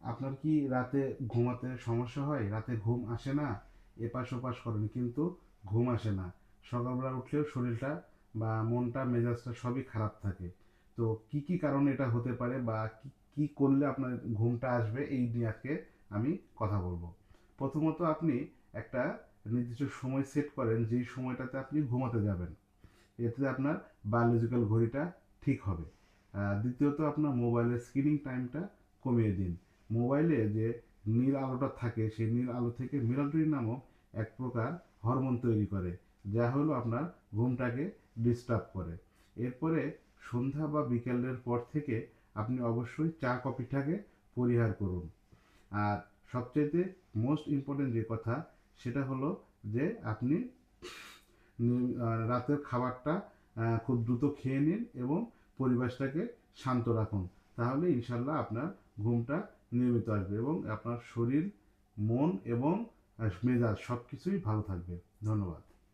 আপনার কি রাতে ঘুমাতে সমস্যা হয়? রাতে ঘুম আসে না? এপাশ ওপাশ করেন কিন্তু ঘুম আসে না। সকালবেলা উঠলেও শরীরটা বা মনটা মেজাজটা সবই খারাপ থাকে। তো কি কি কারণে এটা হতে পারে বা কি কি করলে আপনার ঘুমটা আসবে এই নিয়ে আজকে আমি কথা বলবো। প্রথমত আপনি একটা নির্দিষ্ট সময় সেট করেন যেই সময়টাতে আপনি ঘুমাতে যাবেন। এতে আপনার বায়োলজিক্যাল ঘড়িটা ঠিক হবে। দ্বিতীয়ত আপনার মোবাইলের স্ক্রিনিং টাইমটা কমিয়ে দিন। মোবাইলে যে নীল আলোটা থাকে সেই নীল আলো থেকে মেলাটোনিন নামক এক প্রকার হরমোন তৈরি করে, যা হলো আপনার ঘুমটাকে ডিস্টার্ব করে। এরপরে সন্ধ্যা বা বিকেলের পর থেকে আপনি অবশ্যই চা কফিটাকে পরিহার করুন। আর সবচাইতে মোস্ট ইম্পর্টেন্ট যে কথা সেটা হলো যে আপনি রাতের খাবারটা খুব দ্রুত খেয়ে নিন এবং পরিবেশটাকে শান্ত রাখুন। তাহলে ইনশাল্লাহ আপনার ঘুমটা নিয়মিত আসবে এবং আপনার শরীর, মন এবং মেজাজ সব কিছুই ভালো থাকবে। ধন্যবাদ।